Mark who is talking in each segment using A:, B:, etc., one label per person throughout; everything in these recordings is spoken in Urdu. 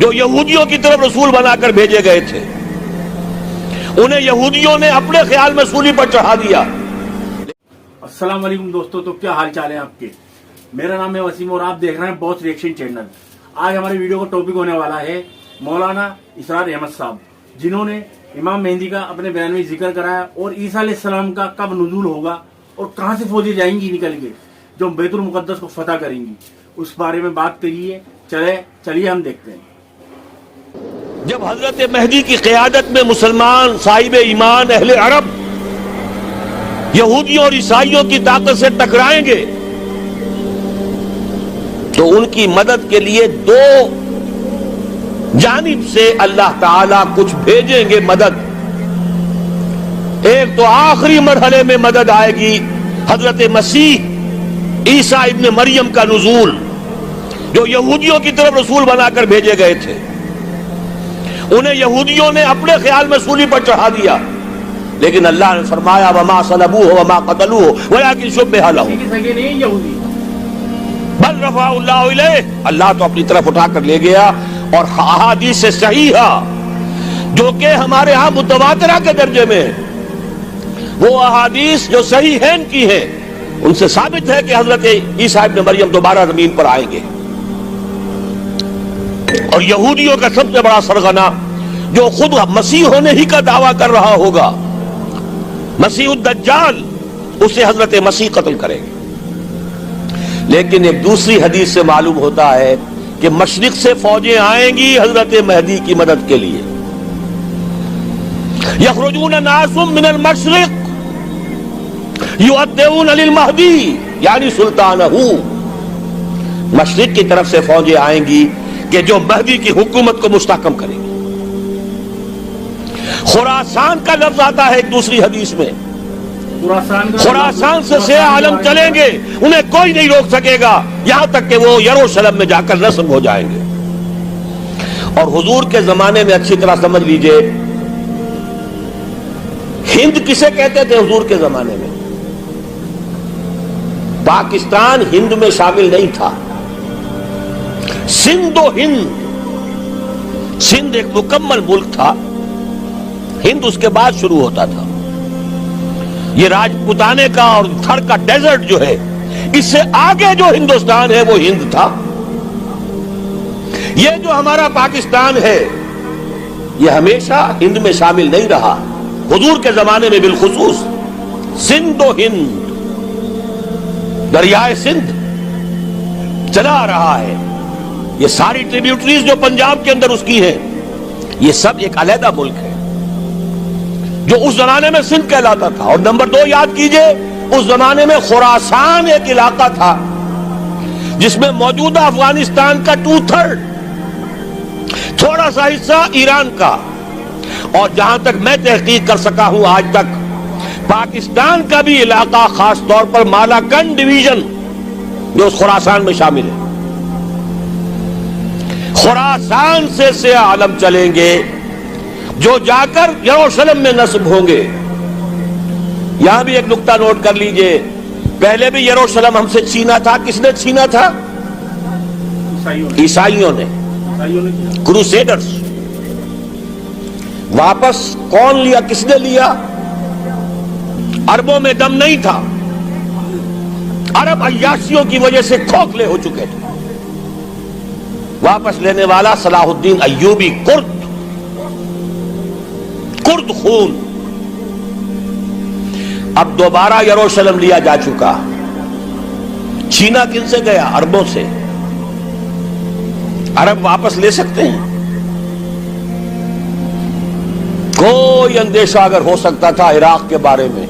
A: جو یہودیوں کی طرف رسول بنا کر بھیجے گئے تھے، انہیں یہودیوں نے اپنے خیال میں سولی پر چڑھا دیا۔
B: السلام علیکم دوستو، تو کیا حال چال ہے آپ کے؟ میرا نام ہے وسیم اور آپ دیکھ رہے ہیں باس ریئیکشن چینل۔ آج ہمارے ویڈیو کا ٹاپک ہونے والا ہے مولانا اسرار احمد صاحب، جنہوں نے امام مہدی کا اپنے بیان میں ذکر کرایا اور عیسیٰ علیہ السلام کا کب نزول ہوگا اور کہاں سے فوجیں جائیں گی نکل کے جو بیت المقدس کو فتح کریں گی، اس بارے میں بات کریے۔ چلیے ہم دیکھتے ہیں۔
A: جب حضرت مہدی کی قیادت میں مسلمان صاحب ایمان اہل عرب یہودیوں اور عیسائیوں کی طاقت سے ٹکرائیں گے تو ان کی مدد کے لیے دو جانب سے اللہ تعالیٰ کچھ بھیجیں گے مدد۔ ایک تو آخری مرحلے میں مدد آئے گی، حضرت مسیح عیسیٰ ابن مریم کا نزول، جو یہودیوں کی طرف رسول بنا کر بھیجے گئے تھے، انہیں یہودیوں نے اپنے خیال میں سولی پر چڑھا دیا، لیکن اللہ نے فرمایا وما صلبوہ وما قتلوہ ولکن شبہ لہم بل رفعہ اللہ الیہ، اللہ تو اپنی طرف اٹھا کر لے گیا۔ اور احادیث صحیحہ جو کہ ہمارے ہاں متواترہ کے درجے میں وہ احادیث جو صحیحین کی ہیں، ان سے ثابت ہے کہ حضرت عیسیٰ ابن مریم دوبارہ زمین پر آئیں گے۔ اور یہودیوں کا سب سے بڑا سرغنہ جو خود مسیح ہونے ہی کا دعویٰ کر رہا ہوگا، مسیح الدجال، اسے حضرت مسیح قتل کریں گے۔ لیکن ایک دوسری حدیث سے معلوم ہوتا ہے کہ مشرق سے فوجیں آئیں گی حضرت مہدی کی مدد کے لیے۔ یخرجون ناس من المشرق یؤدون للمہدی یعنی سلطانہ، مشرق کی طرف سے فوجیں آئیں گی کہ جو مہدی کی حکومت کو مستحکم کریں گے۔ خراسان کا لفظ آتا ہے ایک دوسری حدیث میں، خراسان سے سیاہ عالم چلیں گے، انہیں کوئی نہیں روک سکے گا یہاں تک کہ وہ یروشلم میں جا کر نصب ہو جائیں گے۔ اور حضور کے زمانے میں اچھی طرح سمجھ لیجئے، ہند کسے کہتے تھے حضور کے زمانے میں؟ پاکستان ہند میں شامل نہیں تھا، سندھ و ہند، سندھ ایک مکمل ملک تھا، ہند اس کے بعد شروع ہوتا تھا۔ یہ راجپوتانے کا اور تھر کا ڈیزرٹ جو ہے، اس سے آگے جو ہندوستان ہے وہ ہند تھا۔ یہ جو ہمارا پاکستان ہے یہ ہمیشہ ہند میں شامل نہیں رہا، حضور کے زمانے میں بالخصوص سندھ و ہند، دریائے سندھ چلا آ رہا ہے۔ یہ ساری ٹریبیوٹریز جو پنجاب کے اندر اس کی ہیں، یہ سب ایک علیحدہ ملک ہے جو اس زمانے میں سندھ کہلاتا تھا۔ اور نمبر 2 یاد کیجئے، اس زمانے میں خراسان ایک علاقہ تھا جس میں موجودہ افغانستان کا 2/3، تھوڑا سا حصہ ایران کا، اور جہاں تک میں تحقیق کر سکا ہوں آج تک پاکستان کا بھی علاقہ، خاص طور پر مالاکنڈ ڈویژن جو اس خراسان میں شامل ہے۔ خراسان سے سیاہ عالم چلیں گے جو جا کر یروشلم میں نصب ہوں گے۔ یہاں بھی ایک نقطہ نوٹ کر لیجئے، پہلے بھی یروشلم ہم سے چھینا تھا، کس نے چھینا تھا؟ عیسائیوں نے، کروسیڈرز۔ واپس کون لیا، کس نے لیا؟ عربوں میں دم نہیں تھا، عرب عیاشیوں کی وجہ سے کھوکھلے ہو چکے تھے۔ واپس لینے والا صلاح الدین ایوبی، کرد خون۔ اب دوبارہ یروشلم لیا جا چکا، چھینا کن سے گیا؟ عربوں سے۔ عرب واپس لے سکتے ہیں؟ کوئی اندیشہ اگر ہو سکتا تھا عراق کے بارے میں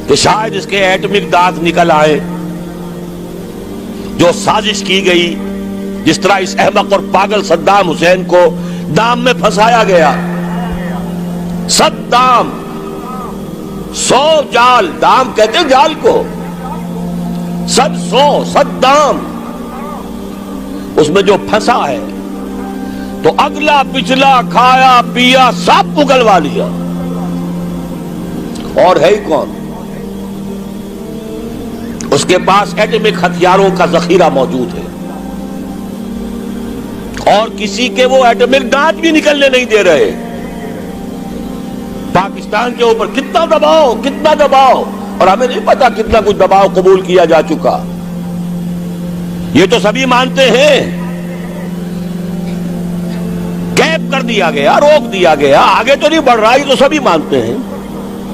A: کہ شاید اس کے ایٹمک دانت نکل آئے، جو سازش کی گئی، جس طرح اس احمق اور پاگل صدام حسین کو دام میں پھنسایا گیا۔ صدام 100 جال، دام کہتے ہیں جال کو، 100 اس میں جو پھنسا ہے تو اگلا پچھلا کھایا پیا سب پگلوا لیا۔ اور ہے ہی کون؟ اس کے پاس ایٹمک ہتھیاروں کا ذخیرہ موجود ہے، اور کسی کے وہ ایٹمک دانت بھی نکلنے نہیں دے رہے. پاکستان کے اوپر کتنا دباؤ, اور ہمیں نہیں پتا کتنا کچھ دباؤ قبول کیا جا چکا. یہ تو سبھی مانتے ہیں. کیپ کر دیا گیا, روک دیا گیا, آگے تو نہیں بڑھ رہا, یہ تو سبھی مانتے ہیں.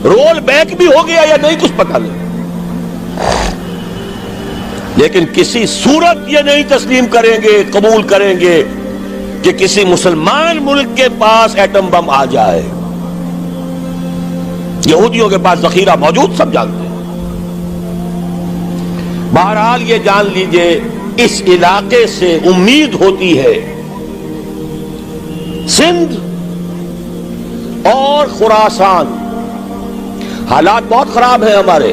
A: رول بیک بھی ہو گیا یا نہیں کچھ پتہ نہیں. لیکن کسی صورت یہ نہیں تسلیم کریں گے, قبول کریں گے کہ کسی مسلمان ملک کے پاس ایٹم بم آ جائے. یہودیوں کے پاس ذخیرہ موجود, سب جانتے ہیں. بہرحال یہ جان لیجئے اس علاقے سے امید ہوتی ہے سندھ اور خراسان. حالات بہت خراب ہیں ہمارے,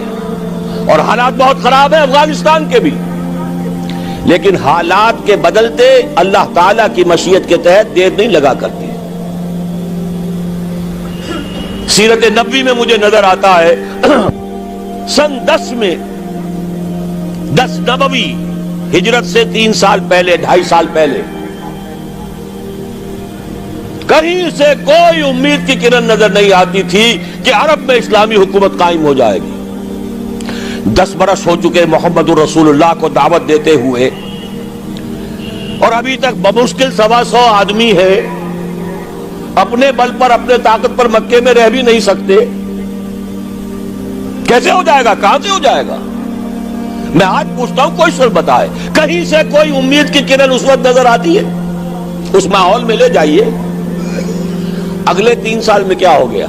A: اور حالات بہت خراب ہیں افغانستان کے بھی, لیکن حالات کے بدلتے اللہ تعالیٰ کی مشیت کے تحت دیر نہیں لگا کرتی. سیرت نبوی میں مجھے نظر آتا ہے سن 10 میں 10 نبوی ہجرت سے 3 سال پہلے, 2.5 سال پہلے, کہیں سے کوئی امید کی کرن نظر نہیں آتی تھی کہ عرب میں اسلامی حکومت قائم ہو جائے گی. 10 برس ہو چکے محمد الرسول اللہ کو دعوت دیتے ہوئے, اور ابھی تک بمشکل 125 آدمی ہے. اپنے بل پر, اپنے طاقت پر مکے میں رہ بھی نہیں سکتے. کیسے ہو جائے گا, کہاں سے ہو جائے گا؟ میں آج پوچھتا ہوں, کوئی سر بتائے, کہیں سے کوئی امید کی کرن اس وقت نظر آتی ہے؟ اس ماحول میں لے جائیے. اگلے 3 سال میں کیا ہو گیا؟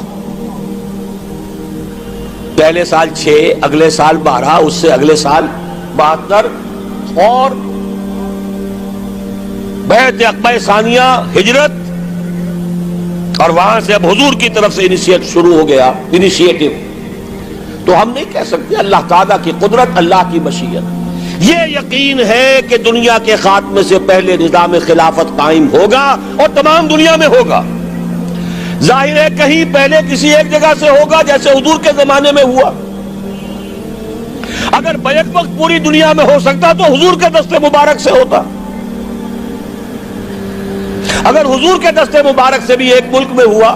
A: پہلے سال 6, اگلے سال 12, اس سے اگلے سال 72, اور بیعت عقبہ ثانیہ, ہجرت, اور وہاں سے اب حضور کی طرف سے شروع ہو گیا انیشیٹو. تو ہم نہیں کہہ سکتے. اللہ تعالیٰ کی قدرت, اللہ کی مشیت. یہ یقین ہے کہ دنیا کے خاتمے سے پہلے نظام خلافت قائم ہوگا, اور تمام دنیا میں ہوگا. ظاہر ہے کہیں پہلے کسی ایک جگہ سے ہوگا, جیسے حضور کے زمانے میں ہوا. اگر بیک وقت پوری دنیا میں ہو سکتا تو حضور کے دست مبارک سے ہوتا. اگر حضور کے دست مبارک سے بھی ایک ملک میں ہوا,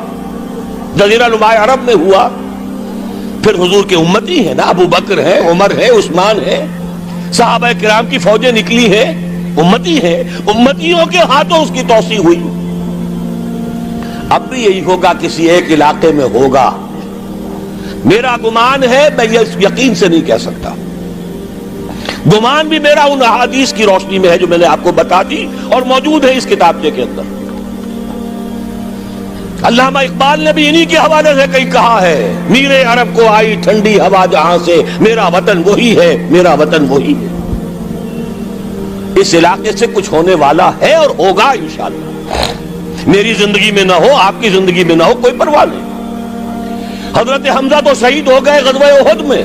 A: جزیرہ نما عرب میں ہوا, پھر حضور کے امتی ہیں نا, ابو بکر ہے, عمر ہے, عثمان ہے, صحابہ کرام کی فوجیں نکلی ہیں, امتی ہیں. امتیوں کے ہاتھوں اس کی توسیع ہوئی. اب بھی یہی ہوگا, کسی ایک علاقے میں ہوگا. میرا گمان ہے, میں یہ یقین سے نہیں کہہ سکتا. گمان بھی میرا ان احادیث کی روشنی میں ہے جو میں نے آپ کو بتا دی, اور موجود ہے اس کتابچے کے اندر. علامہ اقبال نے بھی انہی کے حوالے سے کہیں کہا ہے, میرے عرب کو آئی ٹھنڈی ہوا جہاں سے, میرا وطن وہی ہے, میرا وطن وہی ہے. اس علاقے سے کچھ ہونے والا ہے اور ہوگا انشاءاللہ. میری زندگی میں نہ ہو, آپ کی زندگی میں نہ ہو, کوئی پرواہ نہیں. حضرت حمزہ تو شہید ہو گئے غزوہ احد میں.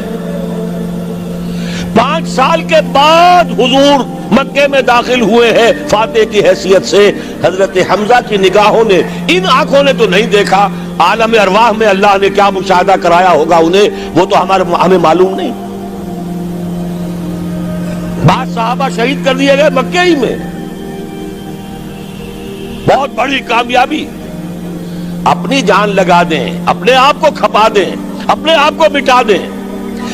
A: 5 سال کے بعد حضور مکے میں داخل ہوئے ہیں فاتح کی حیثیت سے. حضرت حمزہ کی نگاہوں نے, ان آنکھوں نے تو نہیں دیکھا, عالم ارواح میں اللہ نے کیا مشاہدہ کرایا ہوگا انہیں, وہ تو ہمیں معلوم نہیں. بعض صحابہ شہید کر دیے گئے مکے ہی میں. بہت بڑی کامیابی. اپنی جان لگا دیں, اپنے آپ کو کھپا دیں, اپنے آپ کو مٹا دیں.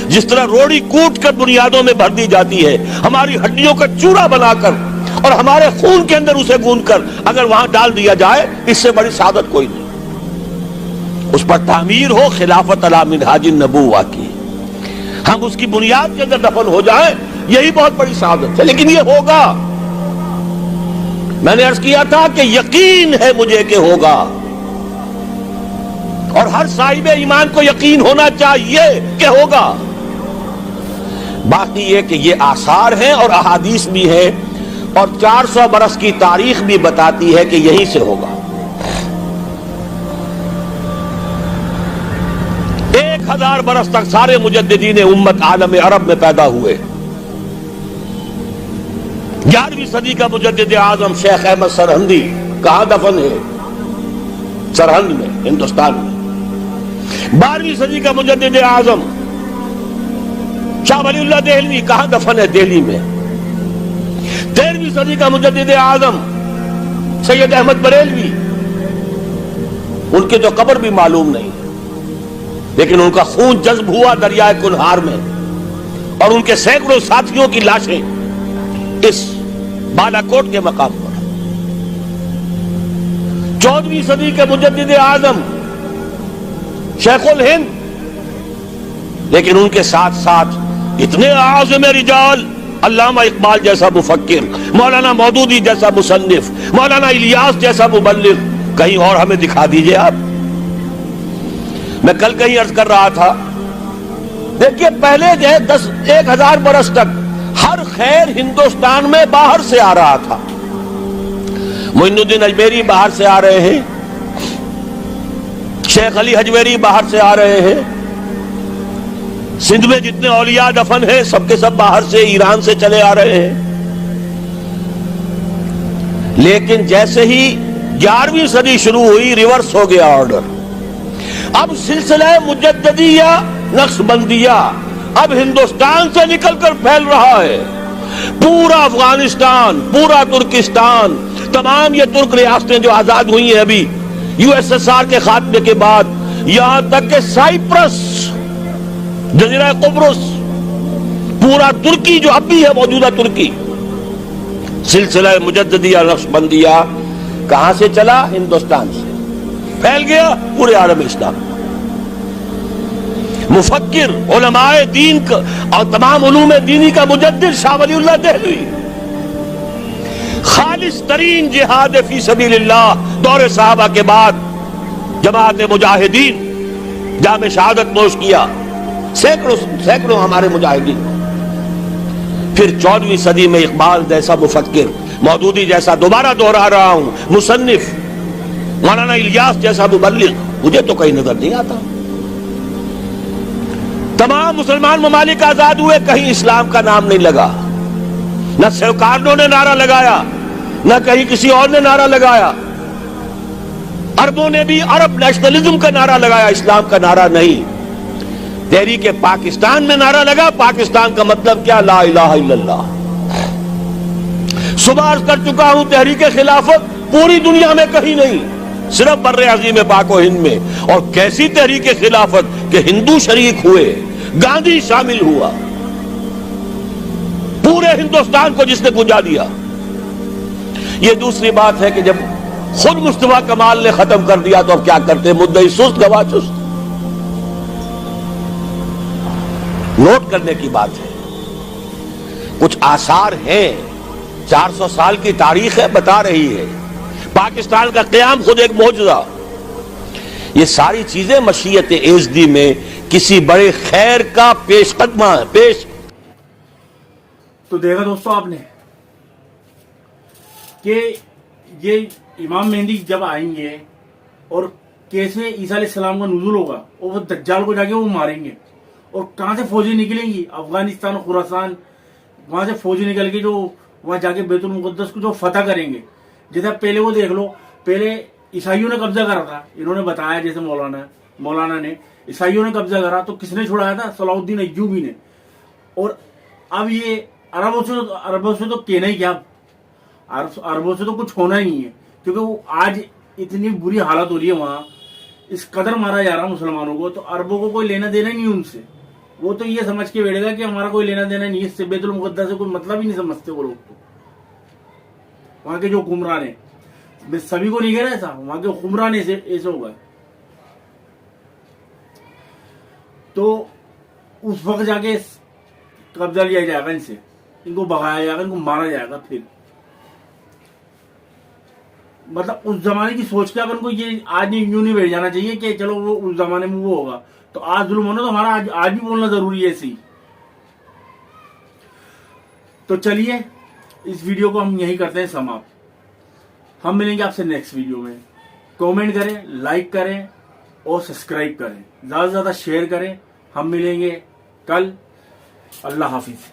A: جس طرح روڑی کوٹ کر بنیادوں میں بھر دی جاتی ہے, ہماری ہڈیوں کا چورا بنا کر اور ہمارے خون کے اندر اسے گوندھ کر اگر وہاں ڈال دیا جائے, اس سے بڑی سعادت کوئی نہیں. اس پر تعمیر ہو خلافت علی منہاج النبوہ کی, ہم اس کی بنیاد کے اندر دفن ہو جائیں, یہی بہت بڑی سعادت ہے. لیکن یہ ہوگا. میں نے عرض کیا تھا کہ یقین ہے مجھے کہ ہوگا, اور ہر صاحب ایمان کو یقین ہونا چاہیے کہ ہوگا. باقی یہ کہ یہ آثار ہیں اور احادیث بھی ہیں, اور 400 برس کی تاریخ بھی بتاتی ہے کہ یہیں سے ہوگا. 1000 برس تک سارے مجددین امت عالم عرب میں پیدا ہوئے. 11ویں صدی کا مجدد اعظم شیخ احمد سرہندی کہاں دفن ہے؟ سرہند میں, ہندوستان میں. 12ویں صدی کا مجدد اعظم شاہ ولی اللہ دہلوی کہاں دفن ہے؟ دہلی میں. 13ویں صدی کا مجدد اعظم سید احمد بریلوی، ان کی تو قبر بھی معلوم نہیں ہے، لیکن ان کا خون جذب ہوا دریائے کنہار میں، اور ان کے سینکڑوں ساتھیوں کی لاشیں اس بالا کوٹ کے مقام پر۔ 14ویں صدی کے مجدد اعظم شیخ الہند، لیکن ان کے ساتھ ساتھ اتنے اعظم رجال، علامہ اقبال جیسا مفکر، مولانا مودودی جیسا مصنف، مولانا الیاس جیسا مبلغ، کہیں اور ہمیں دکھا دیجئے آپ۔ میں کل کہیں عرض کر رہا تھا، دیکھیے پہلے جو ہے 1000 برس تک ہر خیر ہندوستان میں باہر سے آ رہا تھا۔ معین الدین اجمیری باہر سے آ رہے ہیں، شیخ علی حجویری باہر سے آ رہے ہیں، سندھ میں جتنے اولیاء دفن ہیں سب کے سب باہر سے، ایران سے چلے آ رہے ہیں۔ لیکن جیسے ہی 11ویں صدی شروع ہوئی، ریورس ہو گیا آرڈر۔ اب سلسلہ مجددیہ نقشبندیہ اب ہندوستان سے نکل کر پھیل رہا ہے، پورا افغانستان، پورا ترکستان، تمام یہ ترک ریاستیں جو آزاد ہوئی ہیں ابھی USSR کے خاتمے کے بعد، یہاں تک کہ سائپرس، جزیرہ قبرص، پورا ترکی جو اب بھی ہے موجودہ ترکی، سلسلہ مجددیہ نقشبندیہ کہاں سے چلا؟ ہندوستان سے پھیل گیا پورے عالم اسلام۔ مفکر، علماء دین اور تمام علوم دینی کا مجدد شاہ ولی اللہ دہلوی، خالص ترین جہاد فی سبیل اللہ دور صحابہ کے بعد جماعت مجاہدین جام شہادت نوش کیا، سینکڑوں ہمارے مجاہدین۔ پھر 14ویں صدی میں اقبال جیسا مفکر، مودودی جیسا، دوبارہ دوہرا رہا ہوں، مصنف، مولانا الیاس جیسا مبلغ، مجھے تو کہیں نظر نہیں آتا۔ تمام مسلمان ممالک آزاد ہوئے، کہیں اسلام کا نام نہیں لگا، نہ سرکاروں نے نعرہ لگایا، نہ کہیں کسی اور نے نعرہ لگایا۔ عربوں نے بھی عرب نیشنلزم کا نعرہ لگایا، اسلام کا نعرہ نہیں۔ تحریک پاکستان میں نعرہ لگا، پاکستان کا مطلب کیا؟ لا الہ الا اللہ۔ صبح عرض کر چکا ہوں، تحریک خلافت پوری دنیا میں کہیں نہیں، صرف بر عظیم پاک و ہند میں۔ اور کیسی تحریک خلافت کہ ہندو شریک ہوئے، گاندھی شامل ہوا، پورے ہندوستان کو جس نے گنجا دیا۔ یہ دوسری بات ہے کہ جب خود مصطفیٰ کمال نے ختم کر دیا تو اب کیا کرتے؟ مدعی سست گواہ چست۔ نوٹ کرنے کی بات ہے، کچھ آثار ہیں، 400 سال کی تاریخ ہے، بتا رہی ہے پاکستان کا قیام خود ایک معجزہ۔ یہ ساری چیزیں مشیت ایزدی میں کسی بڑے خیر کا پیش قدمہ پیش۔
B: تو دیکھا دوستو آپ نے کہ یہ امام مہدی جب آئیں گے اور کیسے عیسیٰ علیہ السلام کا نزول ہوگا، اور وہ دجال کو جا کے وہ ماریں گے، اور کہاں سے فوجیں نکلیں گی؟ افغانستان اور خراسان، وہاں سے فوجیں نکل کے جو وہاں جا کے بیت المقدس کو جو فتح کریں گے۔ جیسے پہلے وہ دیکھ لو، پہلے عیسائیوں نے قبضہ کرا تھا، انہوں نے بتایا، جیسے مولانا نے، عیسائیوں نے قبضہ کرا تو کس نے چھڑایا تھا؟ صلاح الدین ایوبی نے۔ اور اب یہ عربوں سے تو کہنا ہی کیا، عربوں سے تو کچھ ہونا ہی نہیں ہے، کیونکہ وہ آج اتنی بری حالت ہو رہی ہے وہاں، اس قدر مارا جا رہا مسلمانوں کو، تو عربوں کو کوئی لینا دینا نہیں ان سے۔ وہ تو یہ سمجھ کے بیٹھے گا کہ ہمارا کوئی لینا دینا نہیں، اس سے بیت المقدس سے کوئی مطلب ہی نہیں سمجھتے وہ لوگ۔ تو وہاں کے جو حکمران ہیں، سبھی کو نہیں کہہ رہا ایسا، وہاں کے حکمران ایسے ہو گئے، تو اس وقت جا کے قبضہ لیا جائے گا ان سے، ان کو بھگایا جائے گا، ان کو مارا جائے گا۔ پھر مطلب اس زمانے کی سوچ کے اگر ان کو یہ آج یوں نہیں بیٹھ جانا چاہیے کہ چلو وہ اس زمانے میں وہ ہوگا تو آج ظلم ہونا، تو ہمارا آج بھی بولنا ضروری ہے ایسی۔ تو چلیے اس ویڈیو کو ہم یہی کرتے ہیں سماپت، ہم ملیں گے آپ سے نیکسٹ ویڈیو میں۔ کومنٹ کریں، لائک کریں اور سبسکرائب کریں، زیادہ سے زیادہ شیئر کریں۔ ہم ملیں گے کل، اللہ حافظ۔